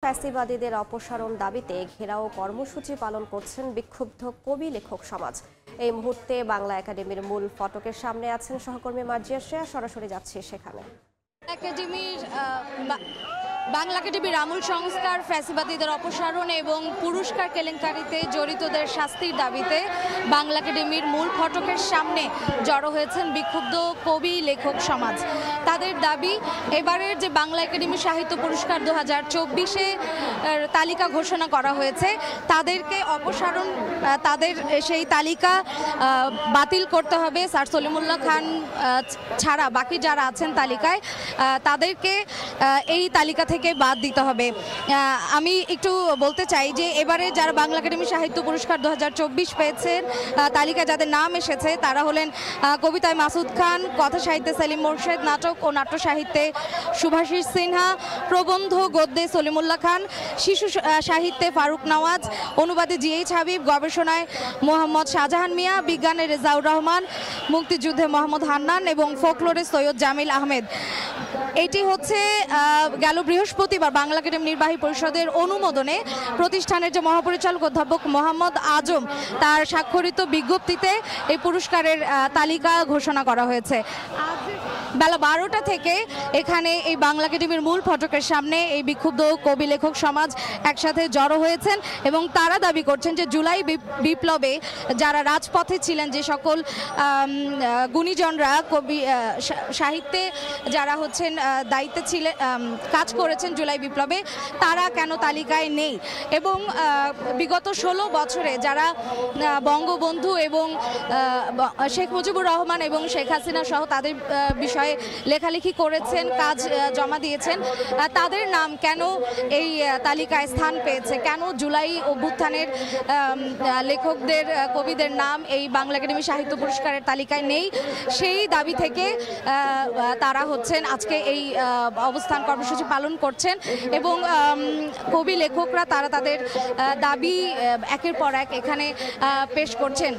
ফ্যাসিবাদীদের অপসারণ দাবিতে ঘেরাও কর্মসূচি পালন করছেন বিক্ষুব্ধ কবি লেখক সমাজ। এই মুহূর্তে বাংলা একাডেমির মূল ফটকের সামনে আছেন সহকর্মী মার্জিয়া শ্রেয়া। সরাসরি যাচ্ছে সেখানে। বাংলা একাডেমির আমূল সংস্কার, ফ্যাসিবাদীদের অপসারণ এবং পুরস্কার কেলেঙ্কারিতে জড়িতদের শাস্তির দাবিতে বাংলা একাডেমির মূল ফটকের সামনে জড়ো হয়েছেন বিক্ষুব্ধ কবি লেখক সমাজ। তাদের দাবি, এবারের যে বাংলা একাডেমি সাহিত্য পুরস্কার 2024-এ তালিকা ঘোষণা করা হয়েছে, তাদেরকে অপসারণ, তাদের সেই তালিকা বাতিল করতে হবে। স্যার সলিমুল্লাহ খান ছাড়া বাকি যারা আছেন তালিকায়, তাদেরকে এই তালিকা থেকে বাদ দিতে হবে। আমি একটু বলতে চাই যে এবারে যারা বাংলা একাডেমি সাহিত্য পুরস্কার 2024 পেয়েছেন, তালিকায় যাদের নাম এসেছে তারা হলেন কবিতায় মাসুদ খান, কথা সাহিত্যে সেলিম মোরশেদ, নাটক ও নাট্য সাহিত্যে শুভাশিস সিনহা, প্রবন্ধ গদ্যে সলিমুল্লাহ খান, শিশু সাহিত্যে ফারুক নওয়াজ, অনুবাদে জিএইচ হাবিব, গবেষণায় মোহাম্মদ শাহজাহান মিয়া, বিজ্ঞানে রেজাউর রহমান, মুক্তিযুদ্ধে মোহাম্মদ হান্নান এবং ফোকলোরে সৈয়দ জামিল আহমেদ। এটি হচ্ছে গেল বৃহস্পতিবার বাংলা একাডেমি নির্বাহী পরিষদের অনুমোদনে প্রতিষ্ঠানের যে মহাপরিচালক অধ্যাপক মোহাম্মদ আজম তার স্বাক্ষরিত বিজ্ঞপ্তিতে এই পুরস্কারের তালিকা ঘোষণা করা হয়েছে। বেলা 12টা থেকে এখানে এই বাংলা একাডেমির মূল ফটকের সামনে এই বিক্ষুব্ধ কবি লেখক সমাজ একসাথে জড়ো হয়েছেন এবং তারা দাবি করছেন যে জুলাই বিপ্লবে যারা রাজপথে ছিলেন, যে সকল গুণীজনরা কবি সাহিত্যে যারা হচ্ছেন দায়িত্বে ছিলেন, কাজ করেছেন জুলাই বিপ্লবে, তারা কেন তালিকায় নেই। এবং বিগত 16 বছরে যারা বঙ্গবন্ধু এবং শেখ মুজিবুর রহমান এবং শেখ হাসিনা সহ তাদের বিষয়ে লেখালেখি করেছেন, কাজ জমা দিয়েছেন, তাদের নাম কেন এই তালিকায় স্থান পেয়েছে, কেন জুলাই অভ্যুত্থানের লেখকদের, কবিদের নাম এই বাংলা একাডেমি সাহিত্য পুরস্কারের তালিকায় নেই, সেই দাবি থেকে তারা হচ্ছেন আজকে এই অবস্থান কর্মসূচি পালন করছেন। এবং কবি লেখকরা তারা তাদের দাবি একের পর এক এখানে পেশ করছেন।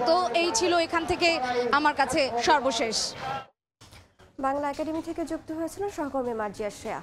তো এই ছিল এখান থেকে আমার কাছে সর্বশেষ। বাংলা একাডেমি থেকে যুক্ত হয়েছিলেন সহকর্মী মার্জিয়া শ্রেয়া।